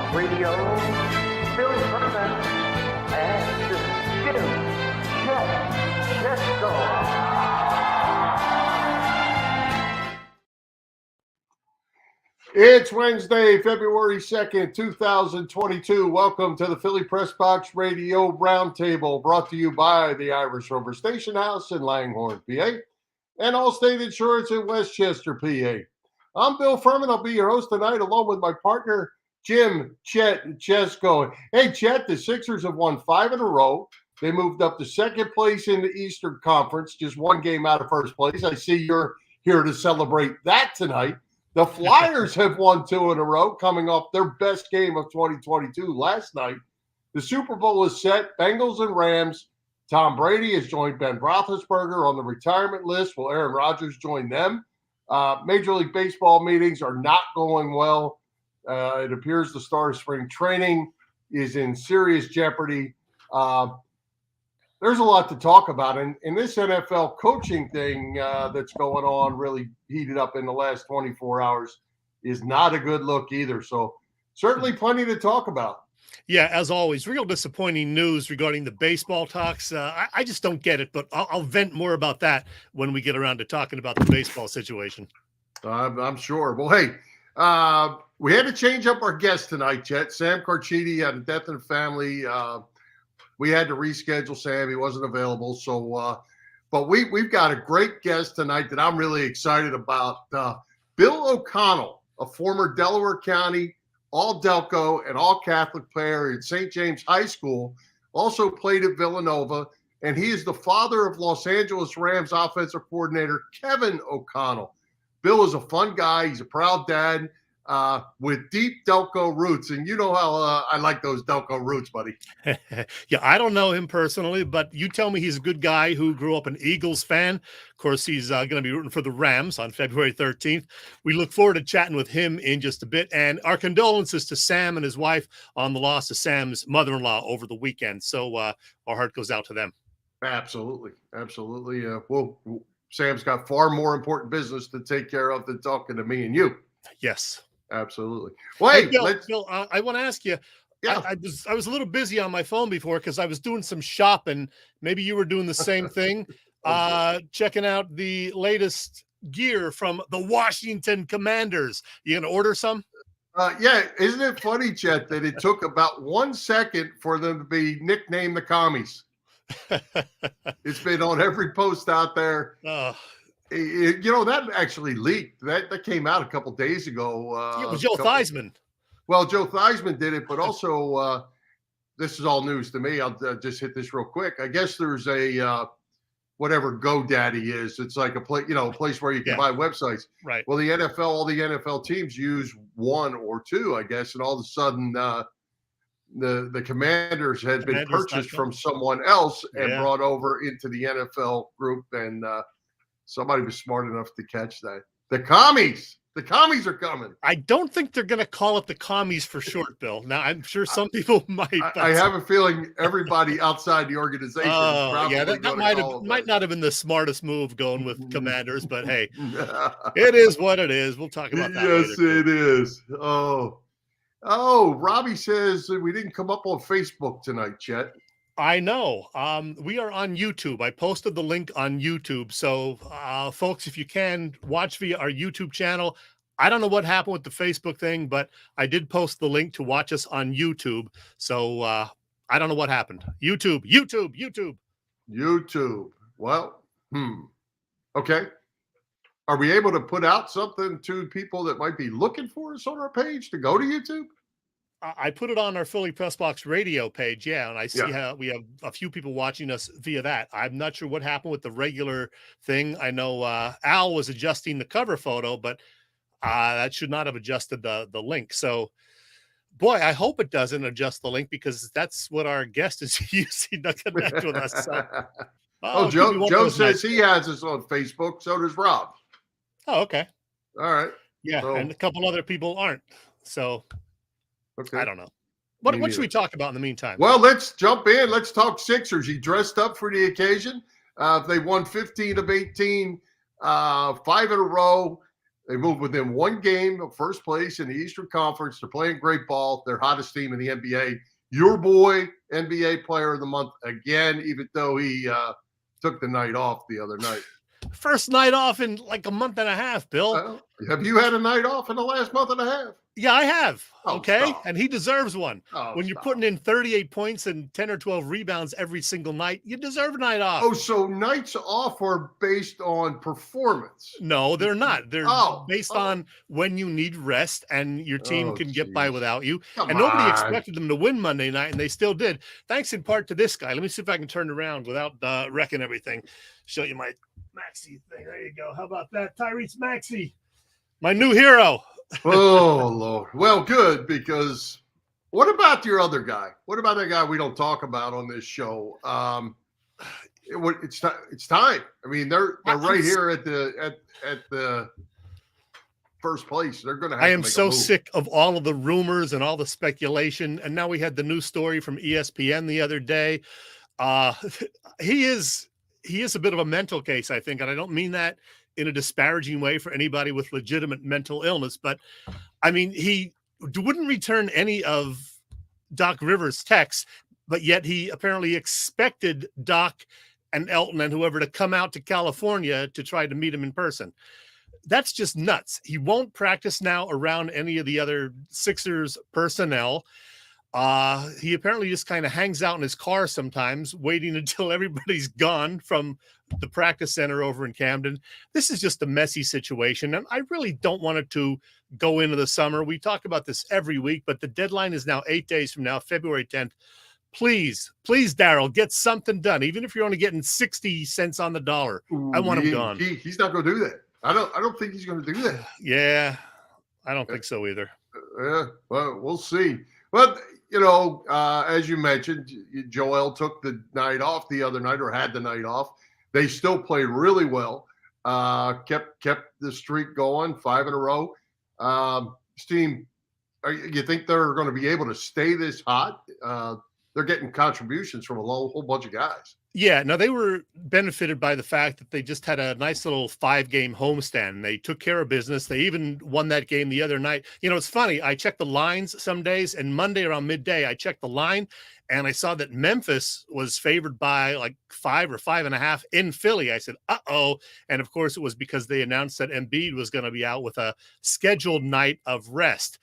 Pressbox Radio, Philly Pressbox, and Jim, Chet, Chesko. It's Wednesday, February 2nd, 2022. Welcome to the Philly Pressbox Radio Roundtable, brought to you by the Irish Rover Station House in Langhorne, PA, and Allstate Insurance in Westchester, PA. I'm Bill Furman. I'll be your host tonight, along with my partner, Jim, Chet, and Chesko. Hey, Chet, the Sixers have won 5 in a row. They moved up to second place in the Eastern Conference, just one game out of first place. I see you're here to celebrate that tonight. The Flyers have won 2 in a row, coming off their best game of 2022 last night. The Super Bowl is set. Bengals and Rams. Tom Brady has joined Ben Roethlisberger on the retirement list. Will Aaron Rodgers join them? Major League Baseball meetings are not going well. It appears the start of spring training is in serious jeopardy. There's a lot to talk about. And this NFL coaching thing that's going on, really heated up in the last 24 hours, is not a good look either. So certainly plenty to talk about. Yeah, as always, real disappointing news regarding the baseball talks. I just don't get it, but I'll vent more about that when we get around to talking about the baseball situation. I'm sure. Well, hey, we had to change up our guest tonight, Chet. Sam Carchidi had a death in the family. We had to reschedule Sam. He wasn't available. So, but we've got a great guest tonight that I'm really excited about. Bill O'Connell, a former Delaware County all Delco and all Catholic player at St. James High School, also played at Villanova, and he is the father of Los Angeles Rams offensive coordinator Kevin O'Connell. Bill is a fun guy. He's a proud dad with deep Delco roots, and you know how I like those Delco roots, buddy. Yeah, I don't know him personally, but you tell me he's a good guy who grew up an Eagles fan. Of course, he's going to be rooting for the Rams on February 13th. We look forward to chatting with him in just a bit, and our condolences to Sam and his wife on the loss of Sam's mother-in-law over the weekend. So our heart goes out to them. Absolutely. Well, Sam's got far more important business to take care of than talking to me and you. Yes. Absolutely. Well, hey, Bill, I want to ask you. Yeah. I was a little busy on my phone before because I was doing some shopping. Maybe you were doing the same thing, checking out the latest gear from the Washington Commanders. You gonna order some? Yeah. Isn't it funny, Chet, that it took about 1 second for them to be nicknamed the Commies? It's been on every post out there. You know, that actually leaked. That came out a couple days ago. It was Joe Theismann. Well, Joe Theismann did it, but also this is all news to me. I'll just hit this real quick. I guess there's a whatever GoDaddy is. It's like a place where you can buy websites. Right. Well, all the NFL teams use one or two, I guess, and all of a sudden the Commanders had been purchased from someone else and brought over into the NFL group, and somebody was smart enough to catch that. The Commies are coming. I don't think they're going to call it the Commies for short, Bill. Now, I'm sure some people might. I have a feeling everybody outside the organization is probably that might not have been the smartest move going with Commanders, but hey, it is what it is. We'll talk about that later. Yes, it is. Oh, Robbie says we didn't come up on Facebook tonight, Chet. I know. We are on YouTube. I posted the link on YouTube. So, folks, if you can, watch via our YouTube channel. I don't know what happened with the Facebook thing, but I did post the link to watch us on YouTube. So, I don't know what happened. YouTube. Well, okay. Are we able to put out something to people that might be looking for us on our page to go to YouTube? I put it on our Philly Pressbox Radio page, and I see how we have a few people watching us via that. I'm not sure what happened with the regular thing. I know Al was adjusting the cover photo, but that should not have adjusted the link. So, boy, I hope it doesn't adjust the link because that's what our guest is using to connect with us. So, Joe says he has us on Facebook. So does Rob. Oh, okay. All right. Yeah, and a couple other people aren't. So. Okay. I don't know. What should we talk about in the meantime? Well, let's jump in. Let's talk Sixers. He dressed up for the occasion. They won 15 of 18, 5 in a row. They moved within one game of first place in the Eastern Conference. They're playing great ball. They're hottest team in the NBA. Your boy, NBA Player of the Month again, even though he took the night off the other night. First night off in like a month and a half, Bill. Have you had a night off in the last month and a half? Yeah, I have. Okay. Stop. And he deserves one. When you're Stop. putting in 38 points and 10 or 12 rebounds every single night, you deserve a night off. Oh, so nights off are based on performance? No, they're not. They're based on when you need rest and your team can get by without you. Nobody expected them to win Monday night, and they still did. Thanks in part to this guy. Let me see if I can turn around without wrecking everything. Show you my Maxey thing. There you go. How about that? Tyrese Maxey, my new hero. Oh, Lord. Well, good, because what about your other guy? What about that guy we don't talk about on this show? It's time. I mean, they're right here at the first place. They're going to have I to am make so a move. sick of all of the rumors and all the speculation. And now we had the new story from ESPN the other day. He is a bit of a mental case, I think. And I don't mean that in a disparaging way for anybody with legitimate mental illness, but I mean, he wouldn't return any of Doc Rivers' texts, but yet he apparently expected Doc and Elton and whoever to come out to California to try to meet him in person. That's just nuts. He won't practice now around any of the other Sixers personnel. He apparently just kind of hangs out in his car sometimes, waiting until everybody's gone from the practice center over in Camden. This is just a messy situation, and I really don't want it to go into the summer. We talk about this every week, but the deadline is now 8 days from now, February 10th. Please, Daryl, get something done, even if you're only getting 60 cents on the dollar. I want him gone. He's not going to do that. I don't think he's going to do that. Yeah, I don't think so either. Yeah, well, we'll see. But, as you mentioned, Joel took the night off the other night, or had the night off. They still played really well. Kept the streak going, 5 in a row. This team, you think they're going to be able to stay this hot? They're getting contributions from a whole bunch of guys. Yeah, no, they were benefited by the fact that they just had a nice little 5-game homestand. They took care of business. They even won that game the other night. It's funny. I checked the lines some days, and Monday around midday, I checked the line, and I saw that Memphis was favored by like 5 or 5.5 in Philly. I said, uh-oh. And of course, it was because they announced that Embiid was going to be out with a scheduled night of rest.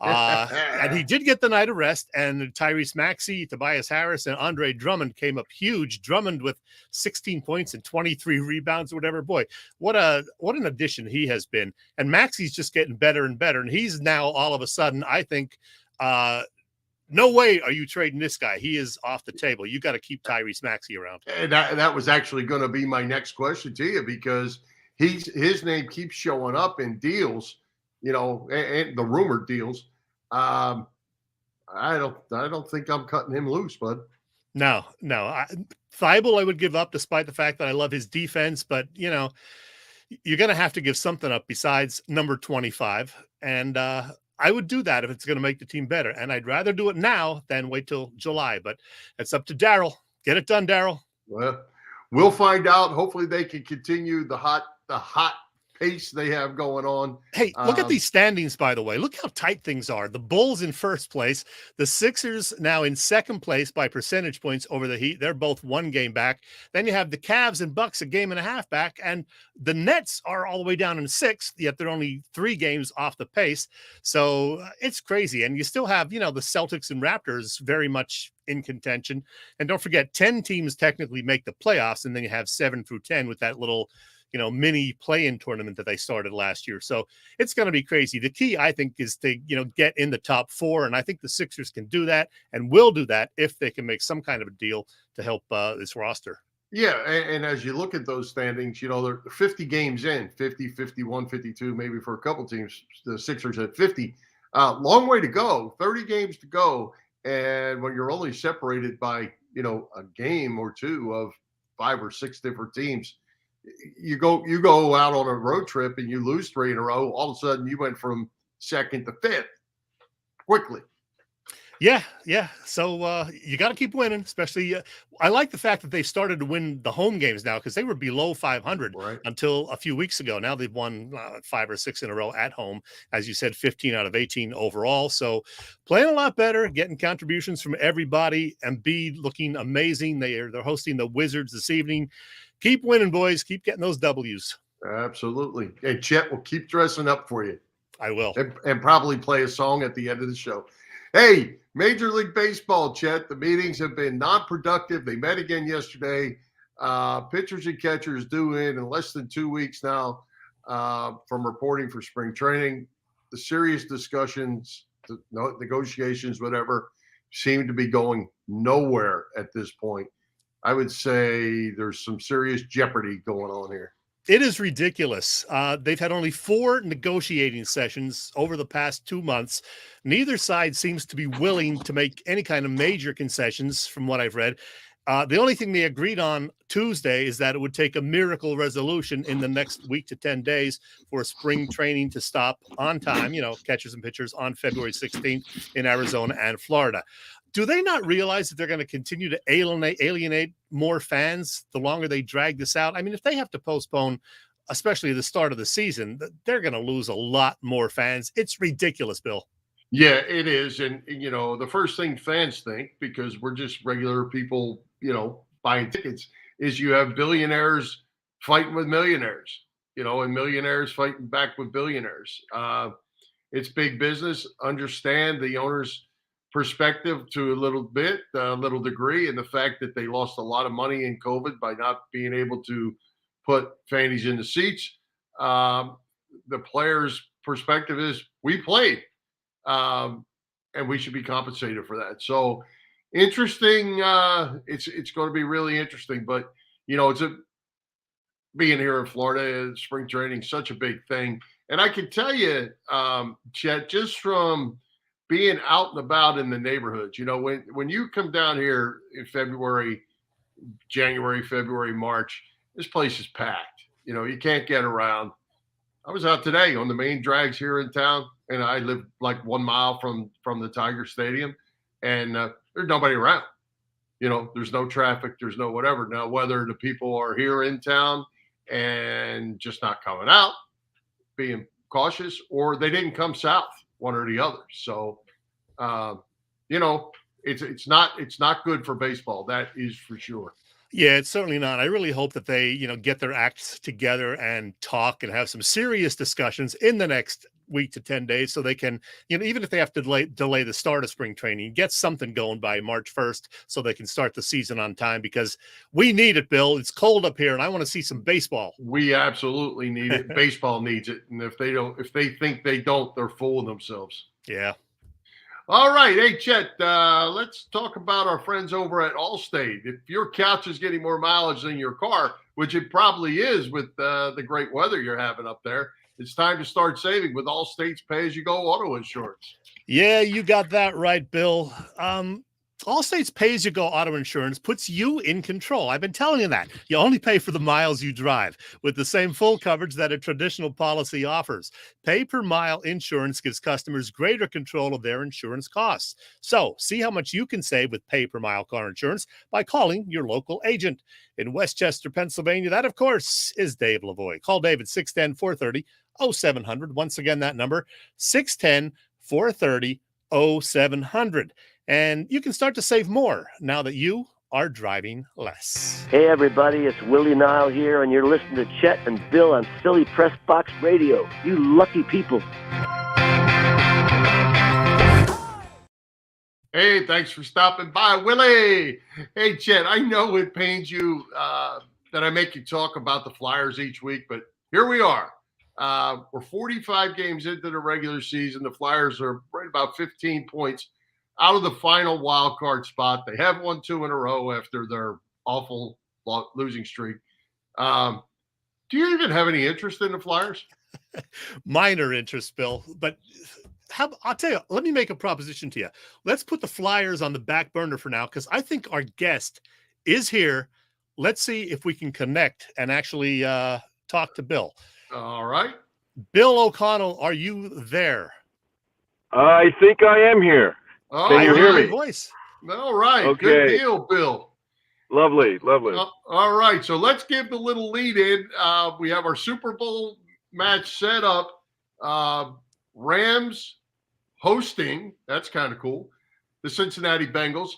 And he did get the night of rest, and Tyrese Maxey, Tobias Harris, and Andre Drummond came up huge. Drummond with 16 points and 23 rebounds or whatever. Boy, what an addition he has been. And Maxey's just getting better and better. And he's now all of a sudden, I think, no way are you trading this guy. He is off the table. You got to keep Tyrese Maxey around. And that was actually going to be my next question to you, because his name keeps showing up in deals, and the rumored deals. I don't think I'm cutting him loose, bud. No. Thibault I would give up, despite the fact that I love his defense, but you're going to have to give something up besides number 25. And I would do that if it's going to make the team better. And I'd rather do it now than wait till July, but it's up to Daryl. Get it done, Daryl. Well, we'll find out. Hopefully they can continue the hot pace they have going on. Hey, look at these standings, by the way. Look how tight things are. The Bulls in first place. The Sixers now in second place by percentage points over the Heat. They're both 1 game back. Then you have the Cavs and Bucks 1.5 games back. And the Nets are all the way down in 6th, yet they're only 3 games off the pace. So it's crazy. And you still have, the Celtics and Raptors very much in contention. And don't forget, 10 teams technically make the playoffs. And then you have 7 through 10 with that little mini play-in tournament that they started last year. So it's going to be crazy. The key, I think, is to, get in the top 4. And I think the Sixers can do that and will do that if they can make some kind of a deal to help this roster. Yeah. And as you look at those standings, they're 50 games in, 50, 51, 52, maybe for a couple teams. The Sixers at 50. Long way to go, 30 games to go. And when you're only separated by, a game or 2 of 5 or 6 different teams, you go out on a road trip and you lose 3 in a row. All of a sudden, you went from 2nd to 5th quickly. Yeah. So you got to keep winning, especially. I like the fact that they started to win the home games now because they were below 500 Right. until a few weeks ago. Now they've won 5 or 6 in a row at home, as you said, 15 out of 18 overall. So playing a lot better, getting contributions from everybody. Embiid looking amazing. They're hosting the Wizards this evening. Keep winning, boys. Keep getting those W's. Absolutely. Hey, Chet will keep dressing up for you. I will. And probably play a song at the end of the show. Hey, Major League Baseball, Chet, the meetings have been non-productive. They met again yesterday. Pitchers and catchers due in less than 2 weeks now from reporting for spring training. The serious discussions, the negotiations, whatever, seem to be going nowhere at this point. I would say there's some serious jeopardy going on here. It is ridiculous. They've had only 4 negotiating sessions over the past 2 months. Neither side seems to be willing to make any kind of major concessions from what I've read. The only thing they agreed on Tuesday is that it would take a miracle resolution in the next week to 10 days for spring training to stop on time, catchers and pitchers on February 16th in Arizona and Florida. Do they not realize that they're going to continue to alienate more fans the longer they drag this out? I mean, if they have to postpone, especially the start of the season, they're going to lose a lot more fans. It's ridiculous, Bill. Yeah, it is. And, the first thing fans think, because we're just regular people, buying tickets, is you have billionaires fighting with millionaires, and millionaires fighting back with billionaires. It's big business. Understand the owners' perspective to a little degree, and the fact that they lost a lot of money in COVID by not being able to put fannies in the seats. The players' perspective is we played, and we should be compensated for that. So interesting. It's going to be really interesting, but it's being here in Florida, spring training, such a big thing. And I can tell you, Chet, just from being out and about in the neighborhoods, when you come down here in January, February, March, this place is packed. You can't get around. I was out today on the main drags here in town, and I live like 1 mile from the Tiger Stadium, and there's nobody around. There's no traffic, there's no whatever. Now, whether the people are here in town and just not coming out, being cautious, or they didn't come south, one or the other. So, it's not good for baseball. That is for sure. Yeah, it's certainly not. I really hope that they, get their acts together and talk and have some serious discussions in the next week to 10 days so they can, even if they have to delay the start of spring training, get something going by March 1st so they can start the season on time, because we need it, Bill. It's cold up here and I want to see some baseball. We absolutely need it. Baseball needs it. And if they think they don't, they're fooling themselves. Yeah. All right. Hey, Chet, let's talk about our friends over at Allstate. If your couch is getting more mileage than your car, which it probably is with the great weather you're having up there, it's time to start saving with Allstate's pay-as-you-go auto insurance. Yeah, you got that right, Bill. Allstate's pay-as-you-go auto insurance puts you in control. I've been telling you that. You only pay for the miles you drive with the same full coverage that a traditional policy offers. Pay-per-mile insurance gives customers greater control of their insurance costs. So, see how much you can save with pay-per-mile car insurance by calling your local agent. In Westchester, Pennsylvania, that, of course, is Dave Lavoie. Call Dave at 610-430-0700. Once again, that number, 610-430-0700. And you can start to save more now that you are driving less. Hey, everybody, it's Willie Nile here, and you're listening to Chet and Bill on Philly Pressbox Radio. You lucky people. Hey, thanks for stopping by, Willie. Hey, Chet, I know it pains you that I make you talk about the Flyers each week, but here we are. We're 45 games into the regular season. The Flyers are right about 15 points out of the final wild card spot. They have won 2 in a row after their awful losing streak. Do you even have any interest in the Flyers? Minor interest, Bill. But I'll tell you, let me make a proposition to you. Let's put the Flyers on the back burner for now, because I think our guest is here. Let's see if we can connect and actually talk to Bill. All right. Bill O'Connell, are you there? I think I am here. Oh, Can you hear me? Voice. All right. Okay. Good deal, Bill. Lovely. All right. So let's give the little lead in. We have our Super Bowl match set up. Rams hosting. That's kind of cool. The Cincinnati Bengals.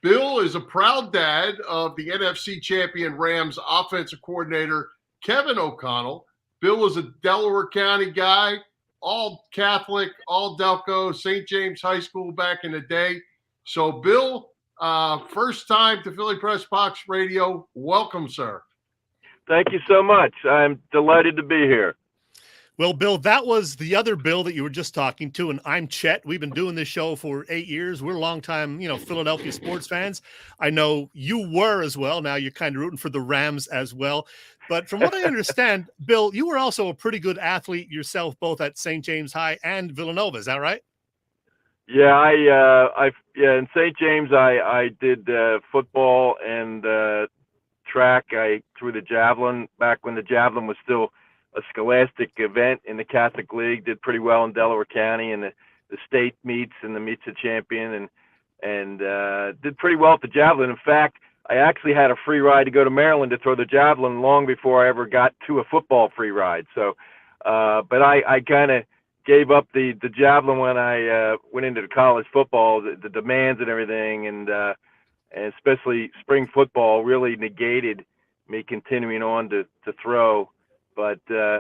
Bill is a proud dad of the NFC champion Rams offensive coordinator, Kevin O'Connell. Bill is a Delaware County guy, all Catholic, all Delco, St. James High School back in the day. So, Bill, first time to Philly Pressbox Radio. Welcome, sir. Thank you so much. I'm delighted to be here. Well, Bill, that was the other Bill that you were just talking to, and I'm Chet. We've been doing this show for 8 years. We're longtime, Philadelphia sports fans. I know you were as well. Now you're kind of rooting for the Rams as well. But from what I understand, Bill, you were also a pretty good athlete yourself, both at St. James High and Villanova. Is that right? Yeah, in St. James, I did football and track. I threw the javelin back when the javelin was still a scholastic event in the Catholic League. Did pretty well in Delaware County and the state meets and the meets of champion, and did pretty well at the javelin. In fact, I actually had a free ride to go to Maryland to throw the javelin long before I ever got to a football free ride. So, but I kind of gave up the javelin when I went into the college football. The demands and everything, and especially spring football really negated me continuing on to throw. But I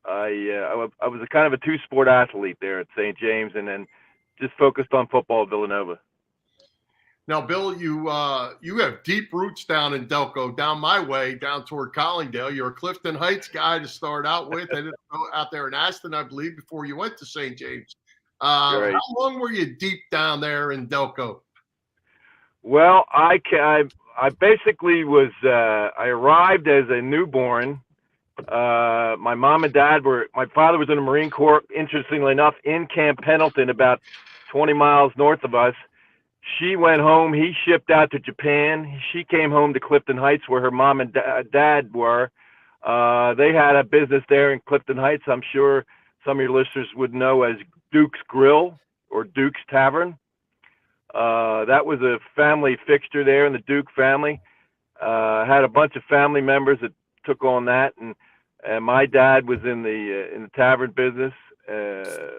was a kind of a two-sport athlete there at St. James, and then just focused on football at Villanova. Now, Bill, you have deep roots down in Delco, down my way, down toward Collingdale. You're a Clifton Heights guy to start out with, and out there in Aston, I believe, before you went to St. James. Right. How long were you deep down there in Delco? Well, I basically was. I arrived as a newborn. My mom and dad my father was in the Marine Corps, interestingly enough, in Camp Pendleton, about 20 miles north of us. She went home. He shipped out to Japan. She came home to Clifton Heights, where her mom and dad were. They had a business there in Clifton Heights. I'm sure some of your listeners would know as Duke's Grill or Duke's Tavern. That was a family fixture there in the Duke family. Had a bunch of family members that took on that, and my dad was in the tavern business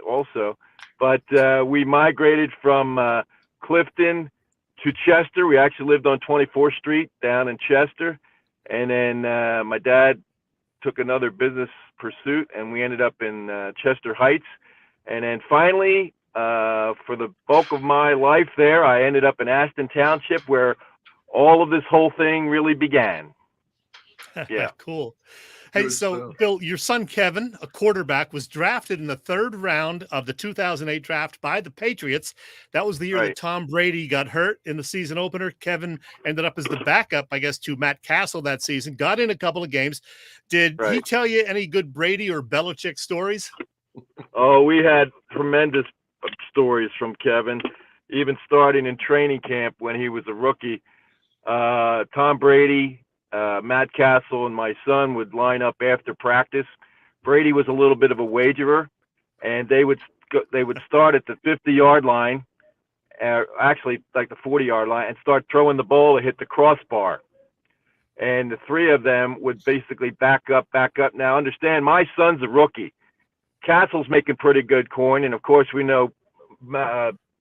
also. But we migrated from Clifton to Chester. We actually lived on 24th Street down in Chester, and then my dad took another business pursuit, and we ended up in Chester Heights. And then finally, for the bulk of my life there, I ended up in Aston Township, where all of this whole thing really began. Yeah. Cool. Hey, so Bill, your son Kevin, a quarterback, was drafted in the 3rd round of the 2008 draft by the Patriots. That was the year that Tom Brady got hurt in the season opener. Kevin ended up as the backup, I guess, to Matt Castle that season. Got in a couple of games. Did he tell you any good Brady or Belichick stories? Oh, we had tremendous stories from Kevin, even starting in training camp when he was a rookie. Tom Brady, Matt Castle, and my son would line up after practice. Brady was a little bit of a wagerer, and they would start at the 50-yard line, actually like the 40-yard line, and start throwing the ball to hit the crossbar. And the three of them would basically back up. Now, understand, my son's a rookie. Castle's making pretty good coin, and of course we know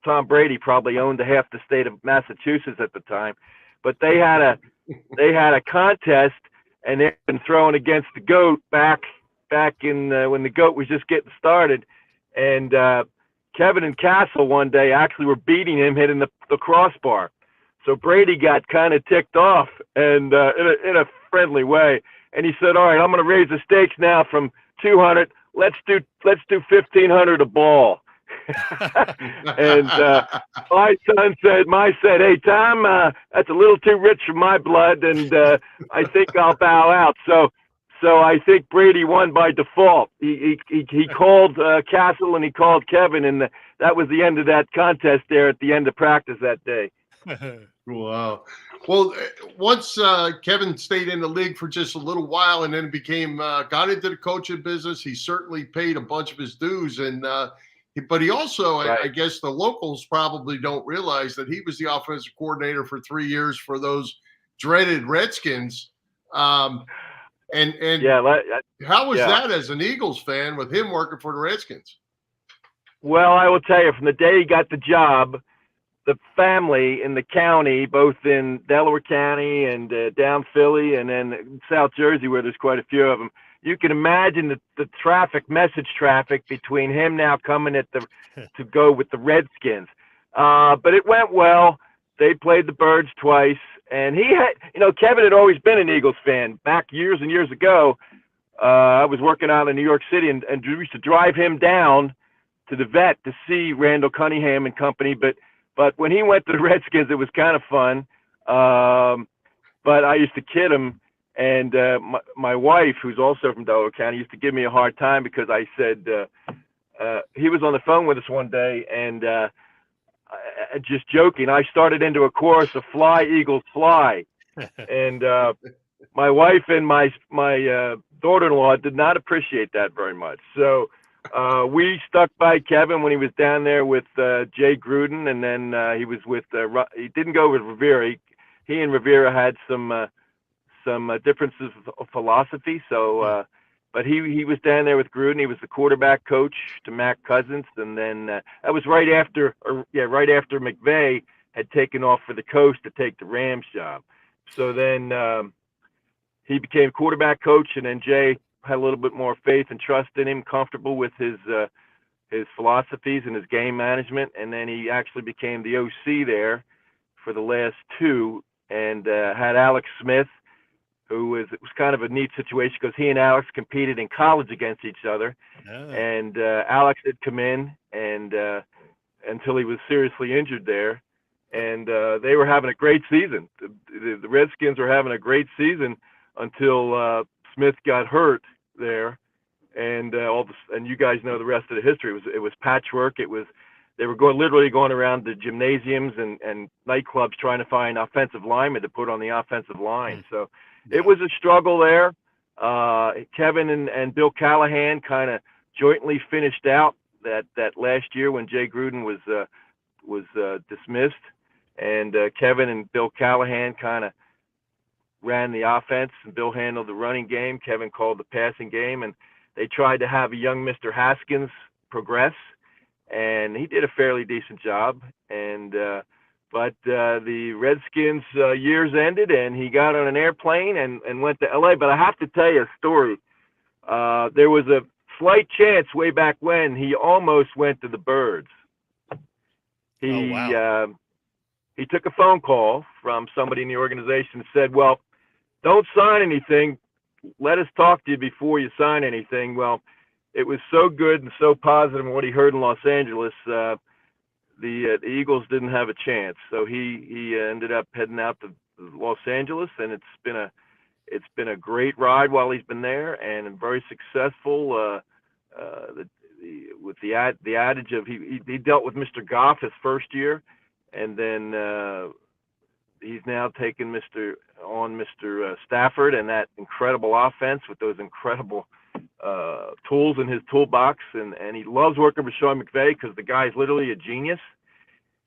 Tom Brady probably owned half the state of Massachusetts at the time. But they had a contest, and they'd been throwing against the GOAT back in when the GOAT was just getting started. And Kevin and Castle one day actually were beating him, hitting the crossbar. So Brady got kind of ticked off, and in a friendly way. And he said, "All right, I'm going to raise the stakes now from 200. Let's do 1,500 a ball." And my son said, "Hey, Tom, that's a little too rich for my blood, and I think I'll bow out." So I think Brady won by default. He called Castle and he called Kevin, and that was the end of that contest there at the end of practice that day. Wow. Well, once Kevin stayed in the league for just a little while, and then got into the coaching business, he certainly paid a bunch of his dues, and But he also, Right. I guess the locals probably don't realize that he was the offensive coordinator for 3 years for those dreaded Redskins. And how was that as an Eagles fan with him working for the Redskins? Well, I will tell you, from the day he got the job, the family in the county, both in Delaware County and down Philly and then South Jersey, where there's quite a few of them, you can imagine the message traffic between him now coming to go with the Redskins. But it went well. They played the Birds twice. And he had, Kevin had always been an Eagles fan. Back years and years ago, I was working out in New York City and used to drive him down to the vet to see Randall Cunningham and company. But when he went to the Redskins, it was kind of fun. But I used to kid him. And my wife, who's also from Delaware County, used to give me a hard time because I said he was on the phone with us one day and just joking, I started into a chorus of "Fly, Eagles, Fly." And my wife and my daughter-in-law did not appreciate that very much. So we stuck by Kevin when he was down there with Jay Gruden, and then he was with he didn't go with Rivera. He and Rivera had some differences of philosophy. So, but he was down there with Gruden. He was the quarterback coach to Mac Cousins, and then that was right after McVay had taken off for the coast to take the Rams job. So then he became quarterback coach, and then Jay had a little bit more faith and trust in him, comfortable with his philosophies and his game management, and then he actually became the OC there for the last two, and had Alex Smith, it was kind of a neat situation because he and Alex competed in college against each other. Oh. And Alex had come in and until he was seriously injured there. And they were having a great season. The Redskins were having a great season until Smith got hurt there. And and you guys know the rest of the history. It was patchwork. They were literally going around the gymnasiums and nightclubs trying to find offensive linemen to put on the offensive line. So it was a struggle there. Kevin and Bill Callahan kind of jointly finished out that last year when Jay Gruden was dismissed, and Kevin and Bill Callahan kind of ran the offense, and Bill handled the running game. Kevin called the passing game, and they tried to have a young Mr. Haskins progress, and he did a fairly decent job. But the Redskins years ended, and he got on an airplane and went to L.A. But I have to tell you a story. There was a slight chance way back when he almost went to the Birds. He took a phone call from somebody in the organization and said, well, don't sign anything. Let us talk to you before you sign anything. Well, it was so good and so positive in what he heard in Los Angeles, the Eagles didn't have a chance. So he ended up heading out to Los Angeles, and it's been a great ride while he's been there, and very successful. With the adage of he dealt with Mr. Goff his first year, and then he's now taken Mr. Stafford and that incredible offense with those incredible tools in his toolbox, and he loves working with Sean McVay because the guy's literally a genius,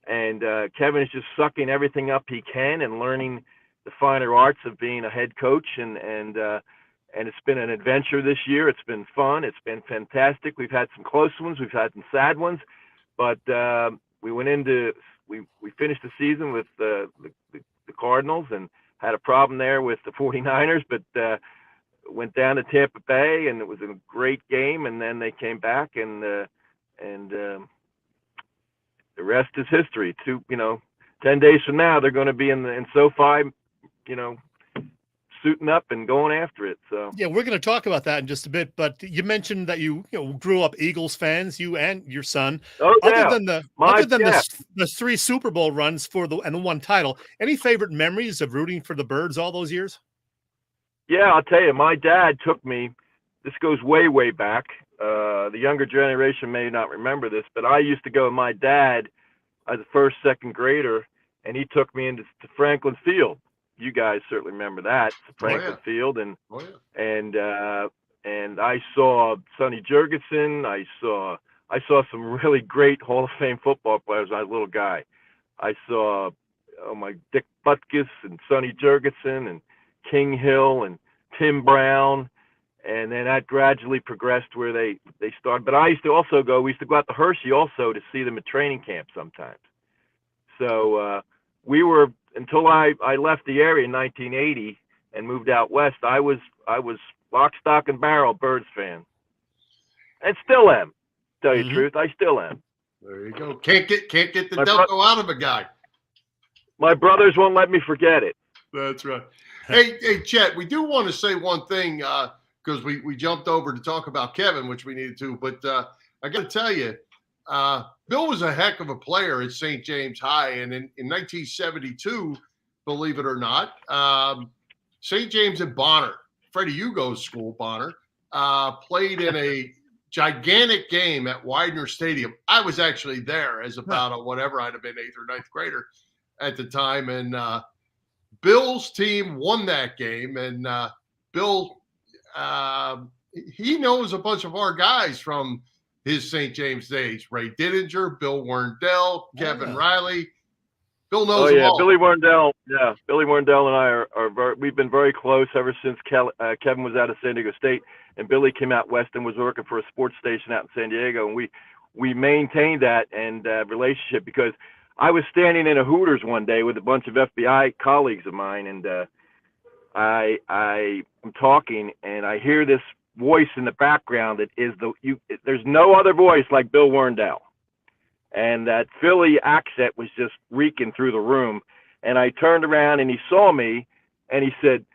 and Kevin is just sucking everything up he can and learning the finer arts of being a head coach, and it's been an adventure this year. It's been fun. It's been fantastic. We've had some close ones. We've had some sad ones, but we finished the season with the Cardinals and had a problem there with the 49ers, but went down to Tampa Bay, and it was a great game, and then they came back, and the rest is history. 10 days from now, they're going to be in SoFi, suiting up and going after it. So yeah, we're going to talk about that in just a bit. But you mentioned that you grew up Eagles fans, you and your son. Oh, yeah. Other than the 3 Super Bowl runs and the 1 title, any favorite memories of rooting for the Birds all those years? Yeah, I'll tell you, my dad took me. This goes way, way back. The younger generation may not remember this, but I used to go with my dad as a first, second grader, and he took me into Franklin Field. You guys certainly remember that, Franklin Field, and I saw Sonny Jurgensen, I saw I saw some really great Hall of Fame football players when I was a little guy. I saw Dick Butkus and Sonny Jurgensen and King Hill and Tim Brown, and then that gradually progressed where they started. But we used to go out to Hershey also to see them at training camp sometimes. So we were, until I left the area in 1980 and moved out west, I was lock, stock, and barrel Birds fan, and still am. Tell you the truth, I still am. There you go. Can't get the Delco out of a guy. My brothers won't let me forget it. That's right. Hey, Chet, we do want to say one thing because we jumped over to talk about Kevin, which we needed to. But I got to tell you, Bill was a heck of a player at St. James High. And in 1972, believe it or not, St. James and Bonner, Freddie Hugo's school, Bonner, played in a gigantic game at Widener Stadium. I was actually there as about whatever, I'd have been 8th or 9th grader at the time. And Bill's team won that game. And Bill, he knows a bunch of our guys from his St. James days. Ray Didinger, Bill Werndell, Kevin Riley. Bill knows them all. Billy Werndell. Yeah, Billy Werndell and I we've been very close ever since Kevin was out of San Diego State, and Billy came out west and was working for a sports station out in San Diego, and we maintained that and relationship because I was standing in a Hooters one day with a bunch of FBI colleagues of mine, and I'm talking, and I hear this voice in the background that is there's no other voice like Bill Werndell. And that Philly accent was just reeking through the room. And I turned around and he saw me and he said,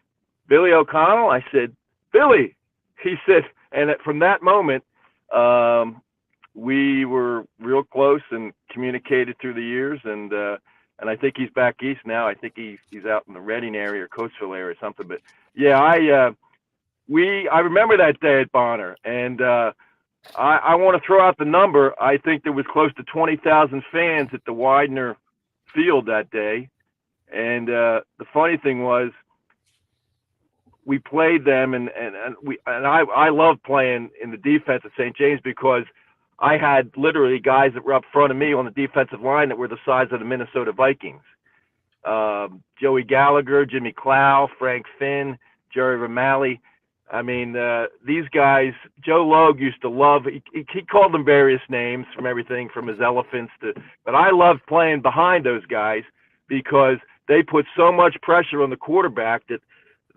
"Billy O'Connell?" I said, "Billy." He said, and from that moment, we were real close and communicated through the years. And I think he's back east now. I think he's out in the Reading area or Coatesville area or something. But yeah, I remember that day at Bonner, and I want to throw out the number. I think there was close to 20,000 fans at the Widener field that day. And the funny thing was, we played them, and I love playing in the defense at St. James because I had literally guys that were up front of me on the defensive line that were the size of the Minnesota Vikings. Joey Gallagher, Jimmy Clow, Frank Finn, Jerry Romali. I mean, these guys, Joe Logue used to love, he called them various names from everything from his elephants but I loved playing behind those guys because they put so much pressure on the quarterback that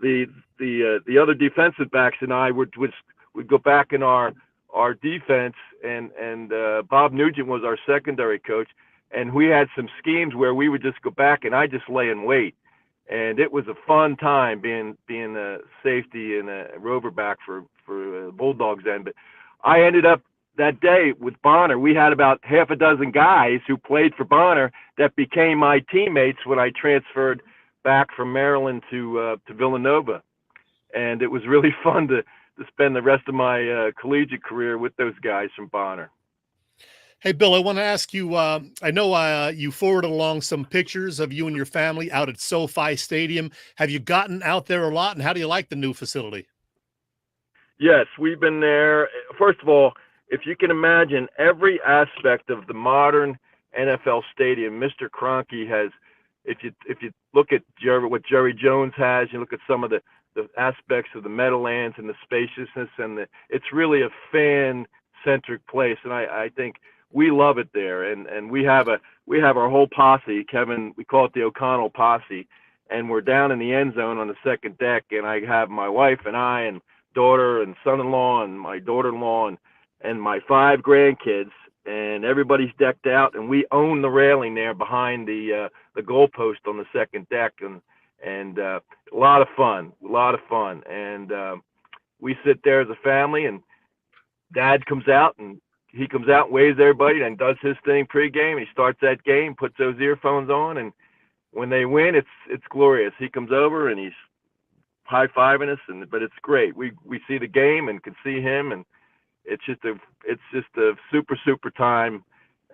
the other defensive backs and I would go back in our defense, and Bob Nugent was our secondary coach, and we had some schemes where we would just go back and I just lay in wait. And it was a fun time being a safety and a rover back for Bulldogs then. But I ended up that day with Bonner. We had about half a dozen guys who played for Bonner that became my teammates when I transferred back from Maryland to Villanova. And it was really fun to spend the rest of my collegiate career with those guys from Bonner. Hey, Bill, I want to ask you, I know you forwarded along some pictures of you and your family out at SoFi Stadium. Have you gotten out there a lot, and how do you like the new facility? Yes, we've been there. First of all, if you can imagine every aspect of the modern NFL stadium, Mr. Kroenke has, if you look at what Jerry Jones has, you look at some of the aspects of the Meadowlands and the spaciousness, and it's really a fan-centric place, and I think we love it there, and we have our whole posse, Kevin. We call it the O'Connell posse, and we're down in the end zone on the second deck. And I have my wife and I and daughter and son-in-law and my daughter-in-law and my 5 grandkids, and everybody's decked out, and we own the railing there behind the goalpost on the second deck, and a lot of fun, and we sit there as a family, and Dad comes out and he comes out, waves at everybody, and does his thing pregame. He starts that game, puts those earphones on, and when they win, it's glorious. He comes over and he's high-fiving us, but it's great. We see the game and can see him, and it's just a super time.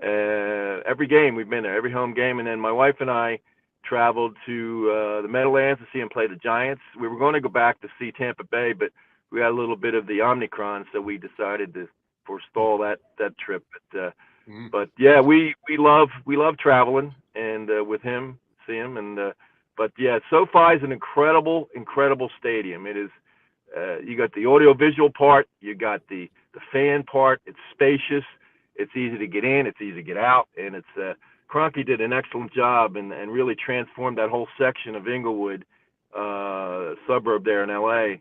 Every game we've been there, every home game, and then my wife and I traveled to the Meadowlands to see him play the Giants. We were going to go back to see Tampa Bay, but we had a little bit of the Omicron, so we decided to forestall that trip. But yeah, we love traveling and with him, see him, and but yeah, SoFi is an incredible stadium. It is. You got the audio-visual part, you got the fan part. It's spacious, it's easy to get in, it's easy to get out, and it's Kroenke did an excellent job and really transformed that whole section of Inglewood, suburb there in LA.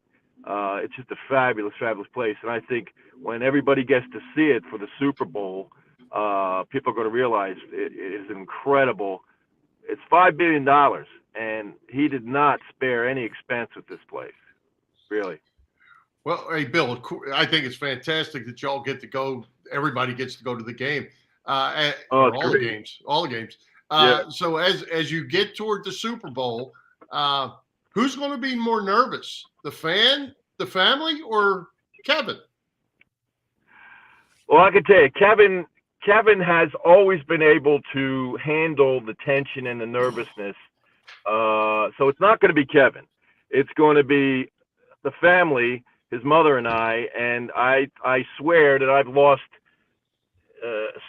It's just a fabulous place, and I think when everybody gets to see it for the Super Bowl, people are going to realize it is incredible. It's $5 billion, and he did not spare any expense with this place. Really. Well, hey, Bill, I think it's fantastic that y'all get to go. Everybody gets to go to the game, all the games. Yeah. So as you get toward the Super Bowl, who's going to be more nervous, the fan, the family, or Kevin? Well, I can tell you, Kevin has always been able to handle the tension and the nervousness. So it's not going to be Kevin. It's going to be the family, his mother and I swear that I've lost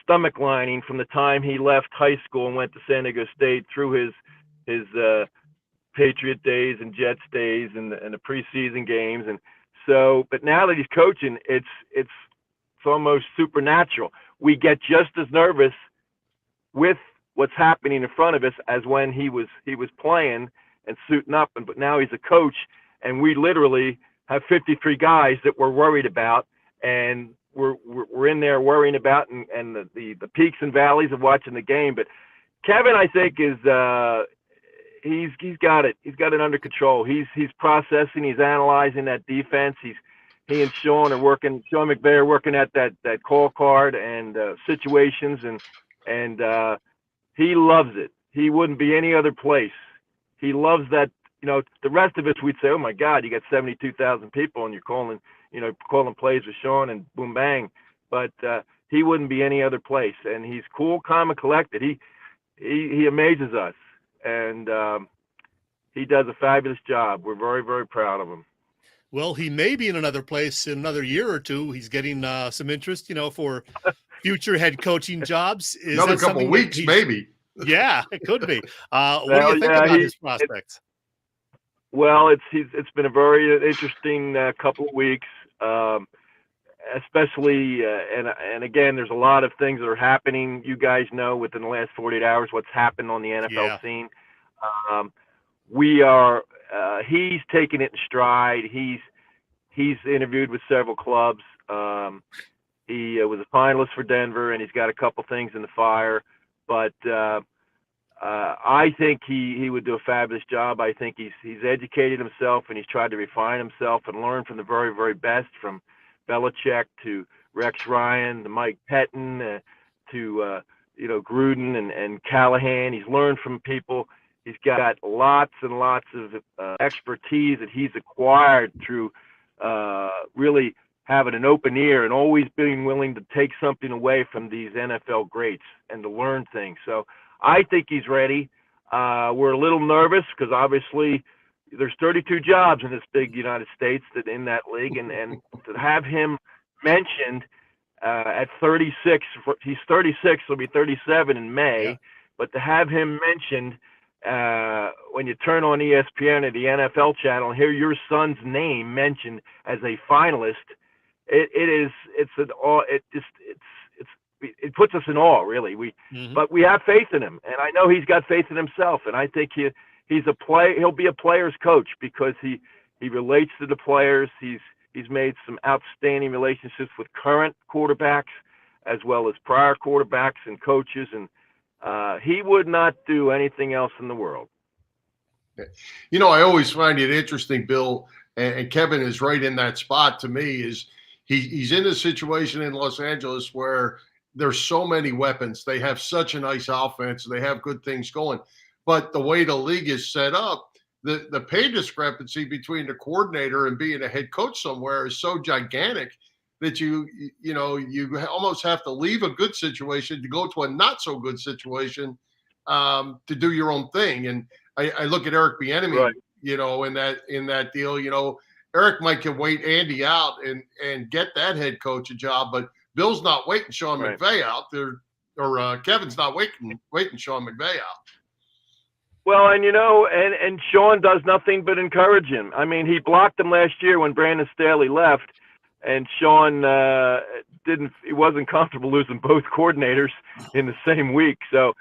stomach lining from the time he left high school and went to San Diego State through his Patriot days and Jets days and the preseason games. And so, but now that he's coaching, it's almost supernatural. We get just as nervous with what's happening in front of us as when he was playing and suiting up, but now he's a coach. And we literally have 53 guys that we're worried about, and we're in there worrying about and the peaks and valleys of watching the game. But Kevin, I think, is he's got it. He's got it under control. He's processing. He's analyzing that defense. He and Sean McVay are working at that call card and situations, and he loves it. He wouldn't be any other place. He loves that. You know, the rest of us, we'd say, oh my God, you got 72,000 people and you're calling plays with Sean and boom, bang. But he wouldn't be any other place. And he's cool, calm, and collected. He amazes us. And he does a fabulous job. We're very, very proud of him. Well, he may be in another place in another year or two. He's getting some interest, for future head coaching jobs. Another couple of weeks, maybe. Yeah, it could be. What do you think about his prospects? Well, it's been a very interesting couple of weeks, especially and again, there's a lot of things that are happening. You guys know within the last 48 hours what's happened on the NFL scene. He's taken it in stride. He's interviewed with several clubs. He was a finalist for Denver, and he's got a couple things in the fire. But I think he would do a fabulous job. I think he's educated himself, and he's tried to refine himself and learn from the very, very best, from Belichick to Rex Ryan to Mike Pettin to Gruden and Callahan. He's learned from people. He's got lots and lots of expertise that he's acquired through really having an open ear and always being willing to take something away from these NFL greats and to learn things. So I think he's ready. We're a little nervous because obviously there's 32 jobs in this big United States that in that league, and to have him mentioned at 36, he's 36, he'll be 37 in May, yeah. But to have him mentioned when you turn on ESPN or the NFL channel and hear your son's name mentioned as a finalist, it puts us in awe, really. But we have faith in him, and I know he's got faith in himself, and I think he'll be a player's coach because he relates to the players. He's made some outstanding relationships with current quarterbacks as well as prior quarterbacks and coaches, and he would not do anything else in the world. I always find it interesting, Bill, and Kevin is right in that spot to me, is he's in a situation in Los Angeles where there's so many weapons. They have such a nice offense. They have good things going. But the way the league is set up, the pay discrepancy between the coordinator and being a head coach somewhere is so gigantic that you almost have to leave a good situation to go to a not so good situation to do your own thing. And I look at Eric Bieniemy, right. in that deal. Eric might can wait Andy out and get that head coach a job, but Bill's not waiting Sean Right. McVay out there, or Kevin's not waiting Sean McVay out. Well, and and Sean does nothing but encourage him. I mean, he blocked him last year when Brandon Staley left, and Sean he wasn't comfortable losing both coordinators in the same week. So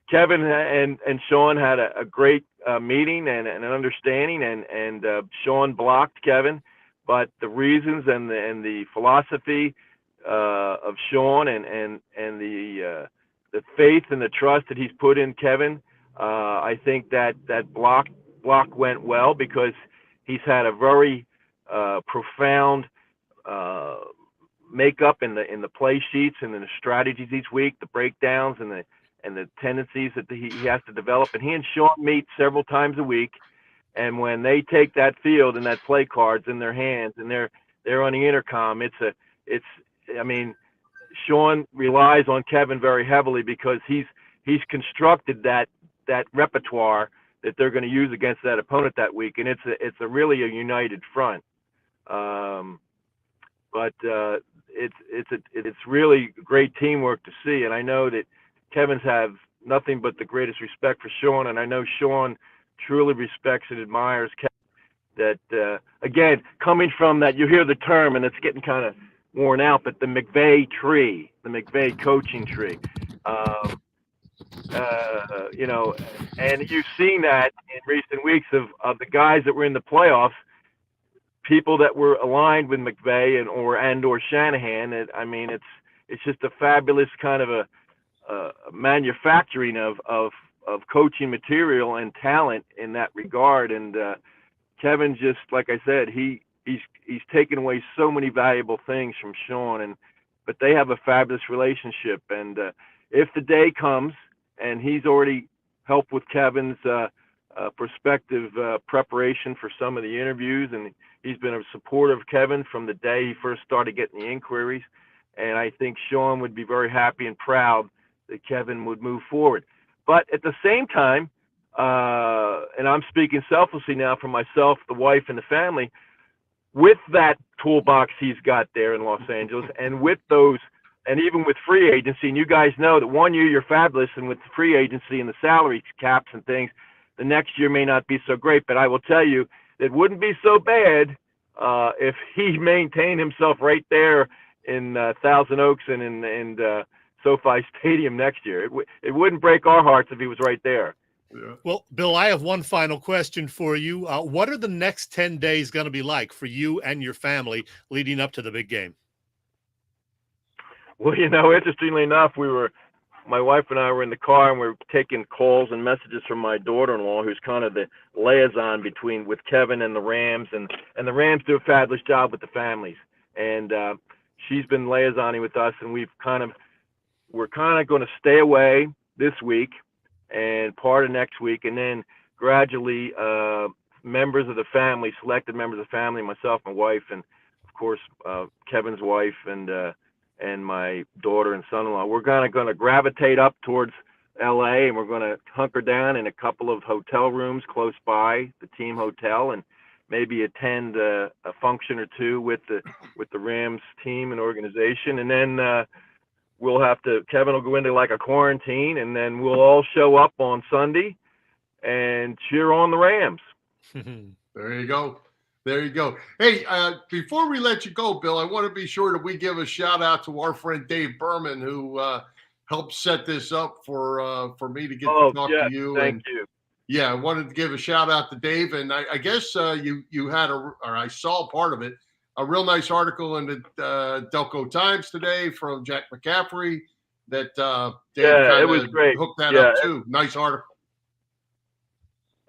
Kevin and Sean had a great meeting and an understanding, and Sean blocked Kevin, but the reasons and the philosophy of Sean and the faith and the trust that he's put in Kevin. I think that block went well because he's had a very profound makeup in the play sheets and in the strategies each week, the breakdowns and the tendencies that he has to develop. And he and Sean meet several times a week. And when they take that field and that play cards in their hands and they're on the intercom, I mean, Sean relies on Kevin very heavily because he's constructed that repertoire that they're going to use against that opponent that week, and it's really a united front. But it's really great teamwork to see, and I know that Kevin's have nothing but the greatest respect for Sean, and I know Sean truly respects and admires Kevin. That again, coming from that, you hear the term, and it's getting kind of worn out, but the McVay tree, the McVay coaching tree. And you've seen that in recent weeks of the guys that were in the playoffs, people that were aligned with McVay or Shanahan. It's just a fabulous kind of a manufacturing of coaching material and talent in that regard. And Kevin, just like I said, he's taken away so many valuable things from Sean, but they have a fabulous relationship. And if the day comes, and he's already helped with Kevin's prospective preparation for some of the interviews, and he's been a supporter of Kevin from the day he first started getting the inquiries. And I think Sean would be very happy and proud that Kevin would move forward. But at the same time, and I'm speaking selflessly now for myself, the wife, and the family, with that toolbox he's got there in Los Angeles, and with those, and even with free agency, and you guys know that 1 year you're fabulous, and with the free agency and the salary caps and things, the next year may not be so great. But I will tell you, it wouldn't be so bad if he maintained himself right there in Thousand Oaks and in SoFi Stadium next year. It wouldn't break our hearts if he was right there. Yeah. Well, Bill, I have one final question for you. What are the next 10 days going to be like for you and your family leading up to the big game? Well, interestingly enough, my wife and I were in the car, and we were taking calls and messages from my daughter-in-law, who's kind of the liaison with Kevin and the Rams, and the Rams do a fabulous job with the families. And she's been liaisoning with us, and we're kind of going to stay away this week and part of next week, and then gradually members of the family, selected members of the family, myself, my wife, and of course Kevin's wife and my daughter and son-in-law, we're going to gravitate up towards LA, and we're going to hunker down in a couple of hotel rooms close by the team hotel, and maybe attend a function or two with the Rams team and organization. And then Kevin will go into like a quarantine, and then we'll all show up on Sunday and cheer on the Rams. There you go. There you go. Hey, before we let you go, Bill, I want to be sure that we give a shout out to our friend Dave Berman, who helped set this up for me to get to talk to you. Thank you. Yeah, I wanted to give a shout out to Dave, and I guess you had I saw part of it, a real nice article in the Delco Times today from Jack McCaffrey that Dave it was great. Hooked that up too. Nice article.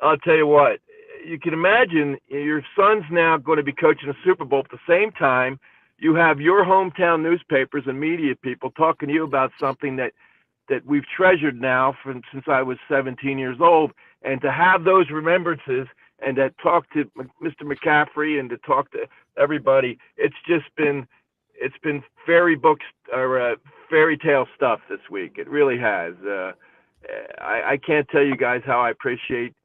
I'll tell you what. You can imagine your son's now going to be coaching a Super Bowl. At the same time, you have your hometown newspapers and media people talking to you about something that we've treasured now since I was 17 years old. And to have those remembrances and to talk to Mr. McCaffrey and to talk to everybody, it's been fairy tale stuff this week. It really has. I can't tell you guys how I appreciate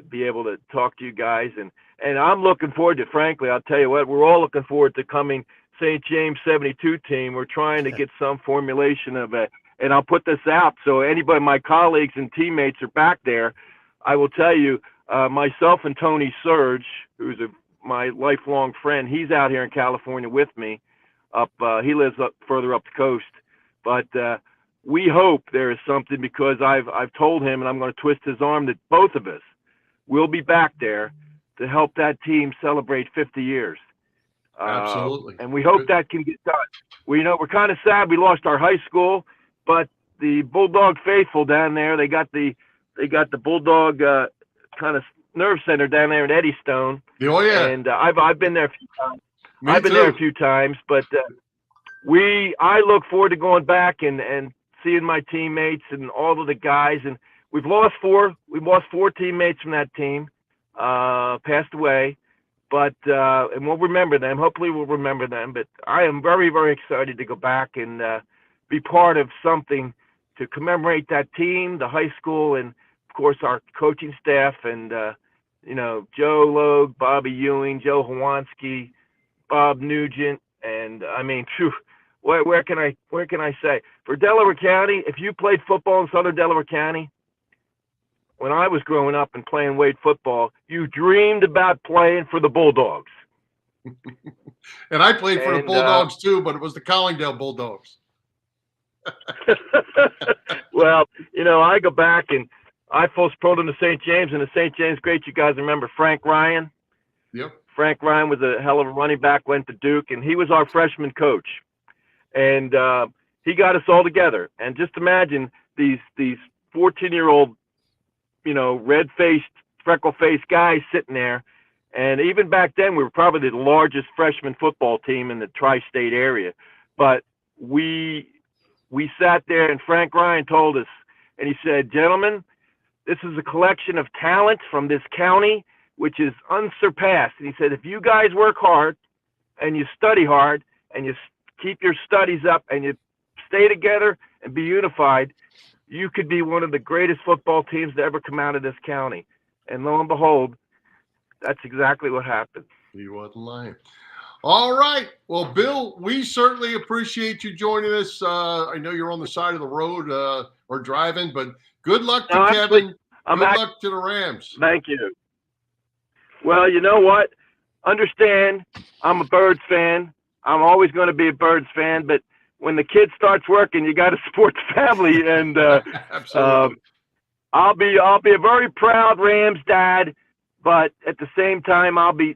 be able to talk to you guys, and I'm looking forward to, frankly, I'll tell you what, we're all looking forward to coming St. James 72 team. We're trying to get some formulation of it. And I'll put this out so anybody, my colleagues and teammates are back there. I will tell you, myself and Tony Surge, who's my lifelong friend, he's out here in California with me. He lives up further up the coast. But we hope there is something, because I've told him, and I'm going to twist his arm, that both of us will be back there to help that team celebrate 50 years. Absolutely. And we hope that can get done. We're kind of sad we lost our high school, but the Bulldog faithful down there, they got the Bulldog kind of nerve center down there in Eddystone. Oh yeah. And I've been there a few times. Me too. There a few times, but I look forward to going back and seeing my teammates and all of the guys. And we've lost four teammates from that team, passed away. But and we'll remember them. Hopefully we'll remember them. But I am very, very excited to go back and be part of something to commemorate that team, the high school, and of course our coaching staff, and Joe Logue, Bobby Ewing, Joe Hawansky, Bob Nugent, and I mean, where can I say? For Delaware County, if you played football in Southern Delaware County, when I was growing up and playing weight football, you dreamed about playing for the Bulldogs. And I played for the Bulldogs too, but it was the Collingdale Bulldogs. Well, I go back and I first proed in the St. James, and the St. James great. You guys remember Frank Ryan? Yep. Frank Ryan was a hell of a running back, went to Duke, and he was our freshman coach. And he got us all together. And just imagine these 14-year-old, red-faced, freckle-faced guys sitting there. And even back then, we were probably the largest freshman football team in the tri-state area. But we sat there, and Frank Ryan told us, and he said, "Gentlemen, this is a collection of talent from this county, which is unsurpassed." And he said, "If you guys work hard and you study hard and you keep your studies up and you stay together and be unified, you could be one of the greatest football teams to ever come out of this county." And lo and behold, that's exactly what happened. He wasn't lying. All right. Well, Bill, we certainly appreciate you joining us. I know you're on the side of the road or driving, but good luck to Kevin. Good luck to the Rams. Thank you. Well, you know what? Understand, I'm a Birds fan. I'm always going to be a Birds fan, but when the kid starts working, you got to support the family. And Absolutely. I'll be a very proud Rams dad, but at the same time, I'll be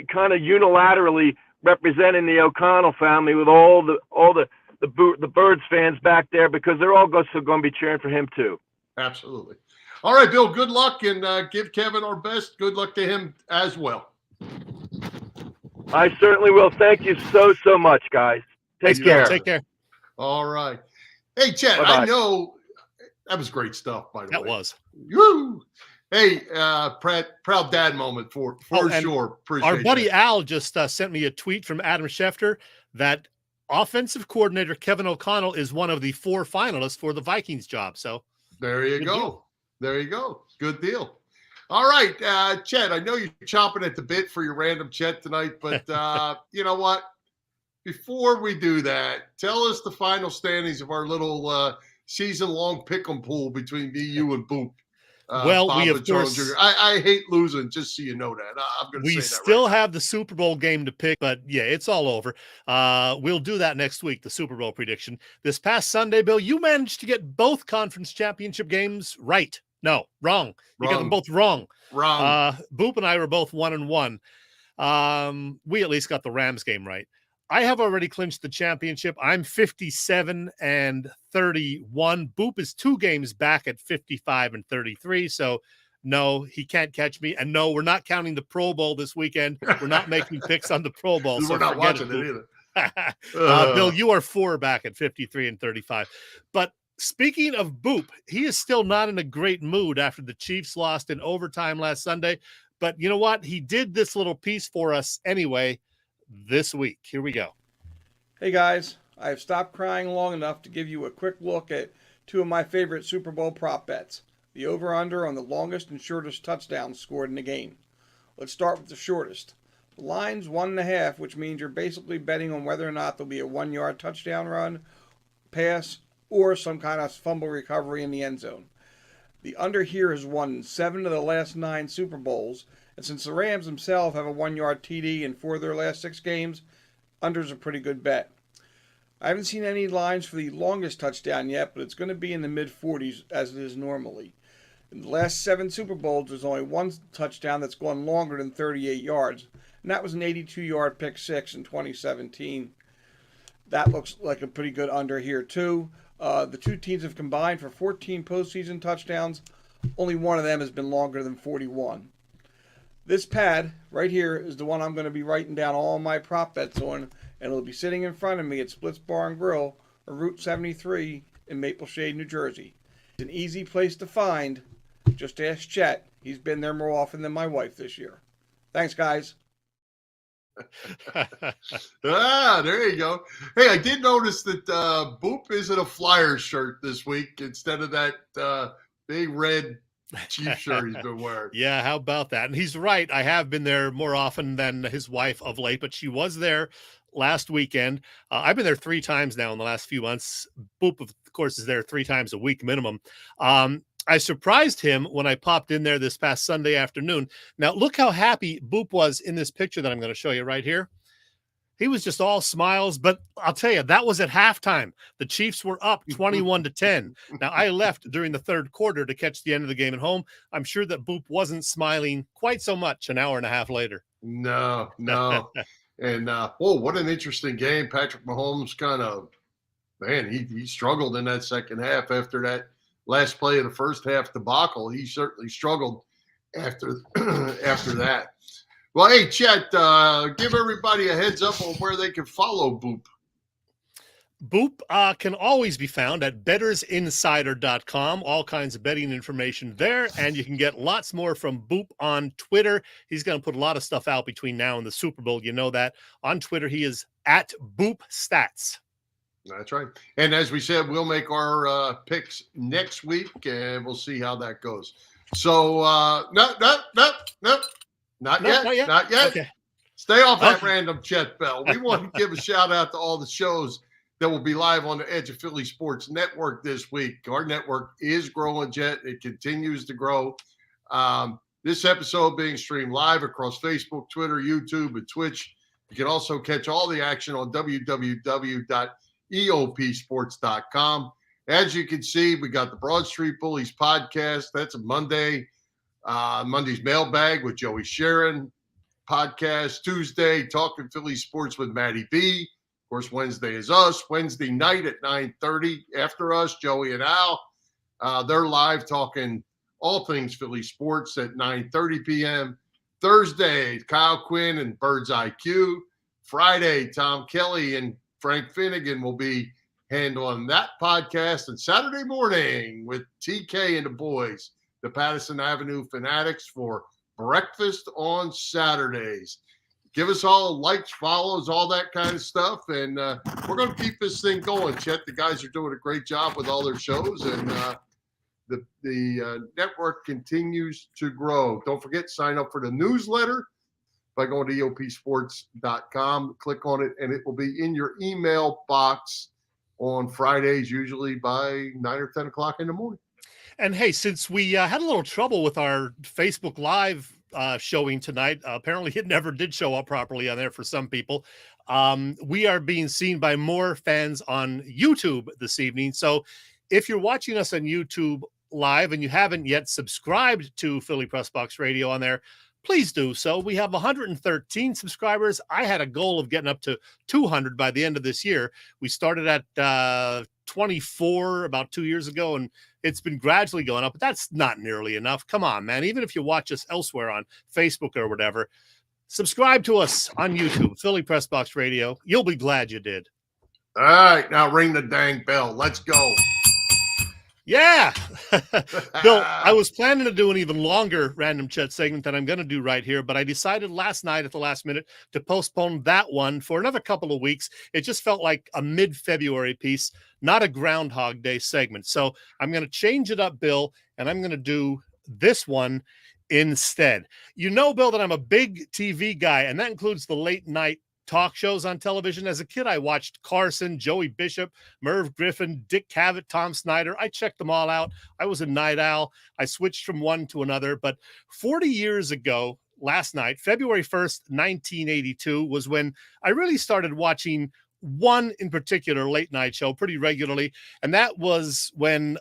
kind of unilaterally representing the O'Connell family with all the Birds fans back there, because they're all also going to be cheering for him too. Absolutely. All right, Bill, good luck, and give Kevin our best. Good luck to him as well. I certainly will. Thank you so much, guys. Take care. Take care. All right. Hey, Chet, Bye-bye. I know that was great stuff, by the way. That was. Woo! Hey, proud dad moment for sure. Appreciate our buddy that. Al just sent me a tweet from Adam Schefter that offensive coordinator Kevin O'Connell is one of the 4 finalists for the Vikings job. So There you Good go. deal. There you go. Good deal. All right, Chet, I know you're chomping at the bit for your random Chet tonight, but you know what? Before we do that, tell us the final standings of our little season-long pick'em pool between me, you, and Boop. Well, Bob we of Vetrone course Jr. I hate losing, just so you know that. I'm going to say we that still right have the Super Bowl game to pick, but yeah, it's all over. We'll do that next week, the Super Bowl prediction. This past Sunday, Bill, you managed to get both conference championship games right. No, wrong. You got them both wrong. Wrong. Boop and I were both 1-1. We at least got the Rams game right. I have already clinched the championship. I'm 57-31. Boop is 2 games back at 55-33. So no, he can't catch me. And no, we're not counting the Pro Bowl this weekend. We're not making picks on the Pro Bowl. So we're not watching it either. either. Bill, you are 4 back at 53-35. But speaking of Boop, he is still not in a great mood after the Chiefs lost in overtime last Sunday. But you know what? He did this little piece for us anyway this week. Here we go. Hey guys, I've stopped crying long enough to give you a quick look at 2 of my favorite Super Bowl prop bets. The over-under on the longest and shortest touchdowns scored in the game. Let's start with the shortest. The line's 1.5, which means you're basically betting on whether or not there'll be a 1-yard touchdown run, pass, or some kind of fumble recovery in the end zone. The under here has won 7 of the last 9 Super Bowls, and since the Rams themselves have a 1-yard TD in 4 of their last 6 games, under's a pretty good bet. I haven't seen any lines for the longest touchdown yet, but it's going to be in the mid-40s as it is normally. In the last 7 Super Bowls, there's only one touchdown that's gone longer than 38 yards, and that was an 82-yard pick six in 2017. That looks like a pretty good under here, too. The two teams have combined for 14 postseason touchdowns. Only one of them has been longer than 41. This pad right here is the one I'm going to be writing down all my prop bets on, and it'll be sitting in front of me at Splits Bar and Grill, or Route 73 in Maple Shade, New Jersey. It's an easy place to find. Just ask Chet. He's been there more often than my wife this year. Thanks, guys. There you go. Hey, I did notice that Boop is in a Flyers shirt this week instead of that big red Chief shirt he's been wearing. Yeah, how about that? And he's right. I have been there more often than his wife of late, but she was there last weekend. I've been there 3 times now in the last few months. Boop, of course, is there 3 times a week minimum. I surprised him when I popped in there this past Sunday afternoon. Now, look how happy Boop was in this picture that I'm going to show you right here. He was just all smiles, but I'll tell you, that was at halftime. The Chiefs were up 21-10. Now, I left during the third quarter to catch the end of the game at home. I'm sure that Boop wasn't smiling quite so much an hour and a half later. No. And, what an interesting game. Patrick Mahomes he struggled in that second half after that last play of the first half debacle. He certainly struggled after that. Well, hey, Chet, give everybody a heads up on where they can follow Boop. Boop can always be found at bettorsinsider.com. All kinds of betting information there, and you can get lots more from Boop on Twitter. He's going to put a lot of stuff out between now and the Super Bowl. You know that. On Twitter, he is at Boop Stats. That's right. And as we said, we'll make our picks next week, and we'll see how that goes. So, Not yet. Okay. Stay off that random Chet bell. We want to give a shout out to all the shows that will be live on the Edge of Philly Sports Network this week. Our network is growing, Chet. It continues to grow. This episode being streamed live across Facebook, Twitter, YouTube, and Twitch. You can also catch all the action on www.eopsports.com. As you can see, we got the Broad Street Bullies podcast. That's a Monday. Monday's Mailbag with Joey Sharon podcast. Tuesday, Talking Philly Sports with Matty B. Of course, Wednesday is us. Wednesday night at 9:30 after us, Joey and Al. They're live talking all things Philly sports at 9:30 p.m. Thursday, Kyle Quinn and Bird's IQ. Friday, Tom Kelly and Frank Finnegan will be handling that podcast. And Saturday morning with TK and the boys, the Patterson Avenue Fanatics, for breakfast on Saturdays. Give us all likes, follows, all that kind of stuff. And we're going to keep this thing going, Chet. The guys are doing a great job with all their shows, and the network continues to grow. Don't forget, sign up for the newsletter by going to eopsports.com. Click on it, and it will be in your email box on Fridays, usually by 9 or 10 o'clock in the morning. And hey, since we had a little trouble with our Facebook Live showing tonight, apparently it never did show up properly on there for some people. We are being seen by more fans on YouTube this evening. So if you're watching us on YouTube Live and you haven't yet subscribed to Philly Pressbox Radio on there, please do so. We have 113 subscribers. I had a goal of getting up to 200 by the end of this year. We started at 24 about 2 years ago, and it's been gradually going up, but that's not nearly enough. Come on, man. Even if you watch us elsewhere on Facebook or whatever, subscribe to us on YouTube, Philly Pressbox Radio. You'll be glad you did. All right, now ring the dang bell. Let's go. Yeah. Bill, I was planning to do an even longer Random Chet segment than I'm going to do right here, but I decided last night at the last minute to postpone that one for another couple of weeks. It just felt like a mid-February piece, not a Groundhog Day segment. So I'm going to change it up, Bill, and I'm going to do this one instead. You know, Bill, that I'm a big TV guy, and that includes the late night talk shows on television. As a kid, I watched Carson, Joey Bishop, Merv Griffin, Dick Cavett, Tom Snyder. I checked them all out. I was a night owl. I switched from one to another. But 40 years ago, last night, February 1st, 1982, was when I really started watching one in particular late night show pretty regularly. And that was when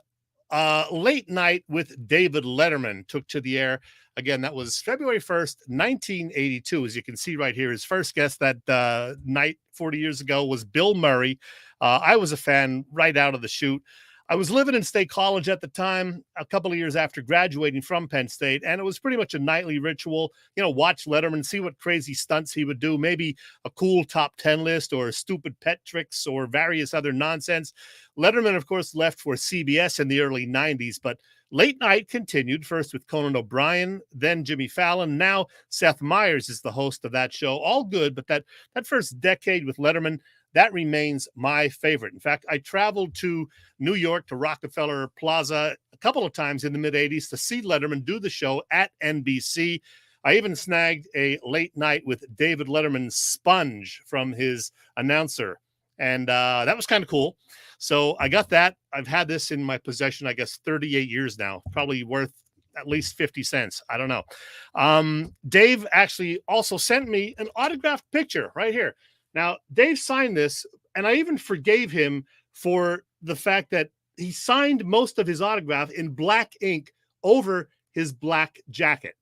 Late Night with David Letterman took to the air. Again, that was February 1st, 1982. As you can see right here, his first guest that night 40 years ago was Bill Murray. I was a fan right out of the chute. I was living in State College at the time, a couple of years after graduating from Penn State, and it was pretty much a nightly ritual. You know, watch Letterman, see what crazy stunts he would do, maybe a cool top 10 list or stupid pet tricks or various other nonsense. Letterman, of course, left for CBS in the early 90s, but Late Night continued, first with Conan O'Brien, then Jimmy Fallon. Now Seth Meyers is the host of that show. All good, but that first decade with Letterman, that remains my favorite. In fact, I traveled to New York to Rockefeller Plaza a couple of times in the mid-'80s to see Letterman do the show at NBC. I even snagged a Late Night with David Letterman sponge from his announcer, and that was kind of cool. So I got that. I've had this in my possession, I guess, 38 years now, probably worth at least 50 cents. I don't know. Dave actually also sent me an autographed picture right here. Now, Dave signed this, and I even forgave him for the fact that he signed most of his autograph in black ink over his black jacket.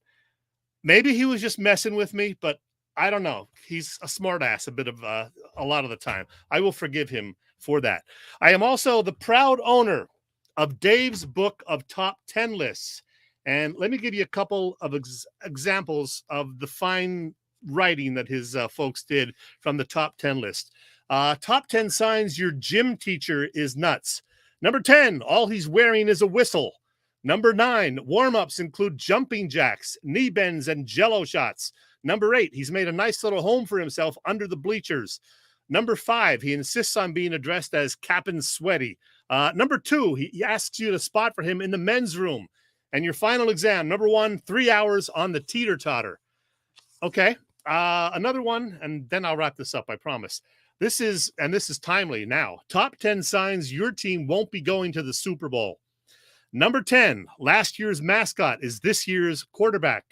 Maybe he was just messing with me, but I don't know. He's a smartass a lot of the time. I will forgive him for that. I am also the proud owner of Dave's book of top 10 lists. And let me give you a couple of examples of the fine writing that his folks did from the top 10 list. Top 10 signs your gym teacher is nuts. Number 10, all he's wearing is a whistle. Number 9, warm-ups include jumping jacks, knee bends, and jello shots. Number 8, he's made a nice little home for himself under the bleachers. Number 5, he insists on being addressed as Captain Sweaty. Number 2, he asks you to spot for him in the men's room. And your final exam, number 1, 3 hours on the teeter-totter. Okay. Another one, and then I'll wrap this up, I promise. This is timely now. Top 10 signs your team won't be going to the Super Bowl. Number 10, last year's mascot is this year's quarterback.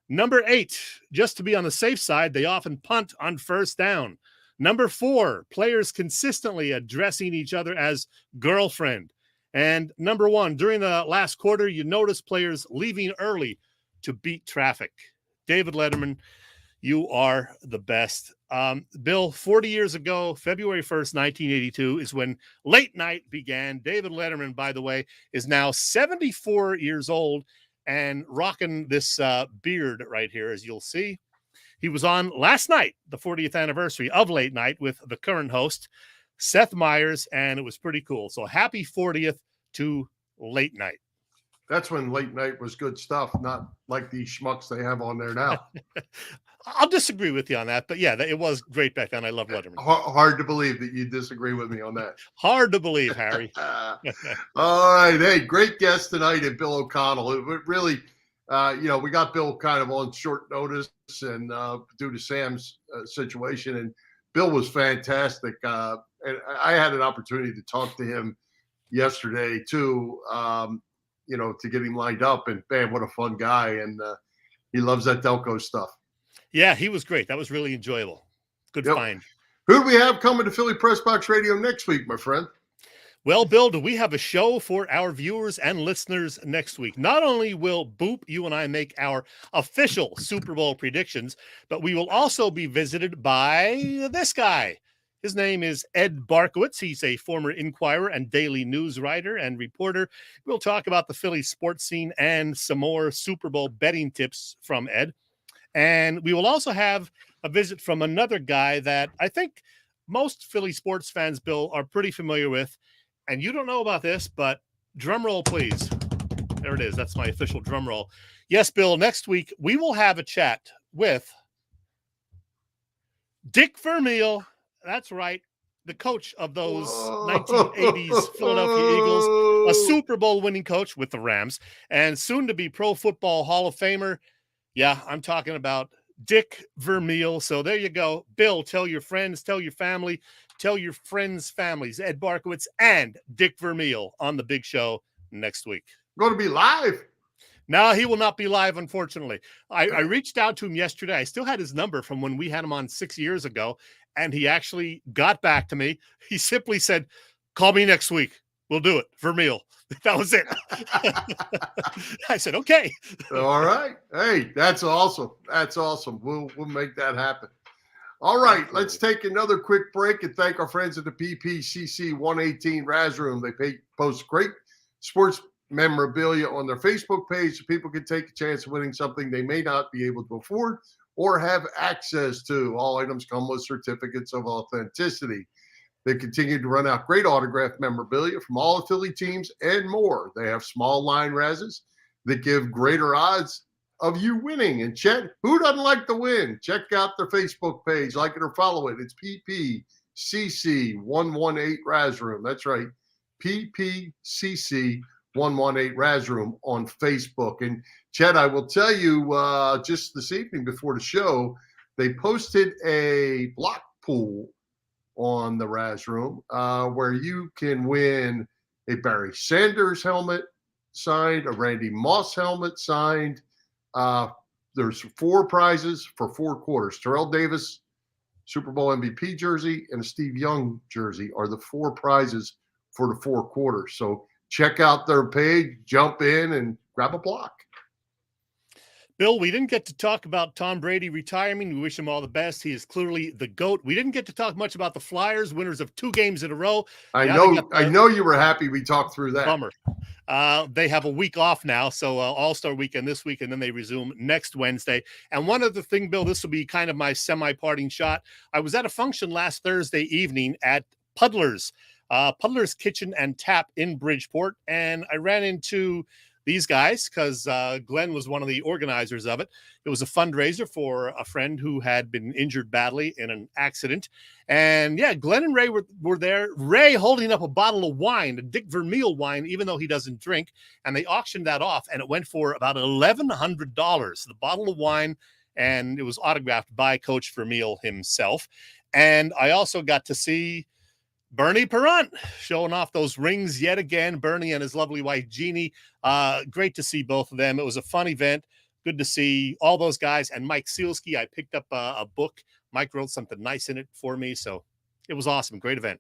Number 8, just to be on the safe side, they often punt on first down. Number 4, players consistently addressing each other as girlfriend. And number 1, during the last quarter, you notice players leaving early to beat traffic. David Letterman, you are the best. Bill, 40 years ago, February 1st, 1982, is when Late Night began. David Letterman, by the way, is now 74 years old and rocking this beard right here, as you'll see. He was on last night, the 40th anniversary of Late Night, with the current host, Seth Meyers, and it was pretty cool. So happy 40th to Late Night. That's when Late Night was good stuff, not like these schmucks they have on there now. I'll disagree with you on that, but yeah, it was great back then. I love Letterman. Hard to believe that you disagree with me on that. Hard to believe, Harry. All right. Hey, great guest tonight at Bill O'Connell. It really, we got Bill kind of on short notice and due to Sam's situation, and Bill was fantastic. And I had an opportunity to talk to him yesterday too, to get him lined up, and man, what a fun guy. And he loves that Delco stuff. Yeah, he was great. That was really enjoyable. Good find. Who do we have coming to Philly Pressbox Radio next week, my friend? Well, Bill, do we have a show for our viewers and listeners next week? Not only will Boop, you and I make our official Super Bowl predictions, but we will also be visited by this guy. His name is Ed Barkowitz. He's a former Inquirer and Daily News writer and reporter. We'll talk about the Philly sports scene and some more Super Bowl betting tips from Ed. And we will also have a visit from another guy that I think most Philly sports fans, Bill, are pretty familiar with. And you don't know about this, but drum roll, please. There it is. That's my official drum roll. Yes, Bill, next week we will have a chat with Dick Vermeil. That's right. The coach of those 1980s Philadelphia Eagles. a Super Bowl winning coach with the Rams, and soon to be Pro Football Hall of Famer. Yeah, I'm talking about Dick Vermeil. So there you go. Bill, tell your friends, tell your family, tell your friends' families, Ed Barkowitz and Dick Vermeil on the big show next week. Going to be live? No, he will not be live, unfortunately. I reached out to him yesterday. I still had his number from when we had him on 6 years ago, and he actually got back to me. He simply said, call me next week. We'll do it. Vermeil. That was it. I said, okay. All right. Hey, that's awesome. That's awesome. We'll make that happen. All right. Let's take another quick break and thank our friends at the PPCC 118 Raz Room. They post great sports memorabilia on their Facebook page so people can take a chance of winning something they may not be able to afford or have access to. All items come with certificates of authenticity. They continue to run out great autographed memorabilia from all the Philly teams and more. They have small line razzes that give greater odds of you winning. And Chet, who doesn't like to win? Check out their Facebook page, like it or follow it. It's PPCC 118 Raz Room. That's right, PPCC 118 Raz Room on Facebook. And Chet, I will tell you, just this evening before the show, they posted a block pool on the Raz Room where you can win a Barry Sanders helmet signed, a Randy Moss helmet signed. There's 4 prizes for 4 quarters. Terrell Davis Super Bowl MVP jersey and a Steve Young jersey are the 4 prizes for the 4 quarters. So check out their page, jump in, and grab a block. Bill, we didn't get to talk about Tom Brady retiring. We wish him all the best. He is clearly the GOAT. We didn't get to talk much about the Flyers, winners of 2 games in a row. I know you were happy we talked through that. Bummer. They have a week off now, so All-Star Weekend this week, and then they resume next Wednesday. And one other thing, Bill, this will be kind of my semi-parting shot. I was at a function last Thursday evening at Puddler's Kitchen and Tap in Bridgeport, and I ran into these guys because Glenn was one of the organizers of it. It was a fundraiser for a friend who had been injured badly in an accident. And yeah, Glenn and Ray were there. Ray holding up a bottle of wine, a Dick Vermeil wine, even though he doesn't drink. And they auctioned that off, and it went for about $1,100, the bottle of wine. And it was autographed by Coach Vermeil himself. And I also got to see Bernie Perrant showing off those rings yet again. Bernie and his lovely wife, Jeannie. Great to see both of them. It was a fun event. Good to see all those guys. And Mike Sealski, I picked up a book. Mike wrote something nice in it for me. So it was awesome. Great event.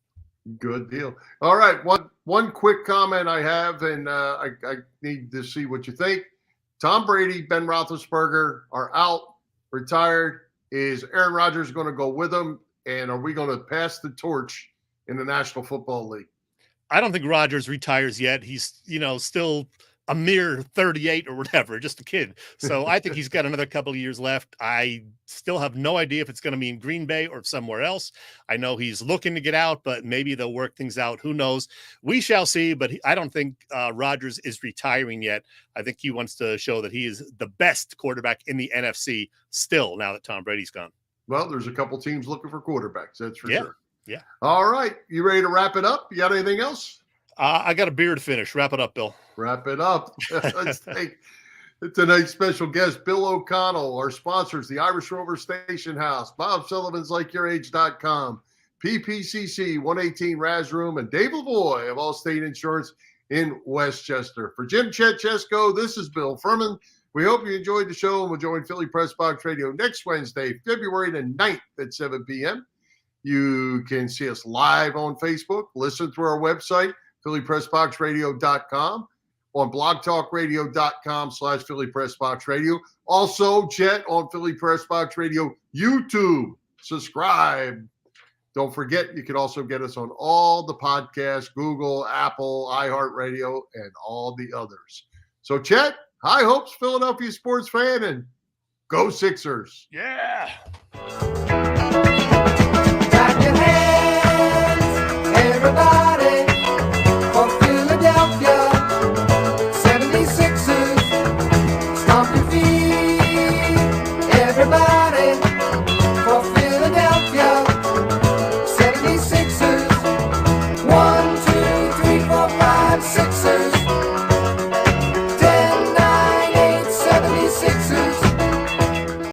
Good deal. All right. One quick comment I have, and I need to see what you think. Tom Brady, Ben Roethlisberger are out, retired. Is Aaron Rodgers going to go with them? And are we going to pass the torch in the National Football League? I don't think Rodgers retires yet. He's, still a mere 38 or whatever, just a kid. So I think he's got another couple of years left. I still have no idea if it's going to be in Green Bay or somewhere else. I know he's looking to get out, but maybe they'll work things out. Who knows? We shall see, but I don't think Rodgers is retiring yet. I think he wants to show that he is the best quarterback in the NFC still now that Tom Brady's gone. Well, there's a couple teams looking for quarterbacks. That's for sure. Yeah. All right. You ready to wrap it up? You got anything else? I got a beer to finish. Wrap it up, Bill. Wrap it up. Let's take tonight's special guest, Bill O'Connell. Our sponsors, the Irish Rover Station House, Bob Sullivan's LikeYourAge.com, PPCC 118 Raz Room, and Dave Lavoie of Allstate Insurance in Westchester. For Jim, Chet, Chesko, this is Bill Furman. We hope you enjoyed the show, and we'll join Philly Pressbox Radio next Wednesday, February the 9th at 7 p.m. You can see us live on Facebook, listen through our website, phillypressboxradio.com, on blogtalkradio.com/Philly Pressbox Radio. Also, Chet on Philly Pressbox Radio YouTube. Subscribe. Don't forget, you can also get us on all the podcasts, Google, Apple, iHeartRadio, and all the others. So, Chet, high hopes, Philadelphia sports fan, and go Sixers. Yeah.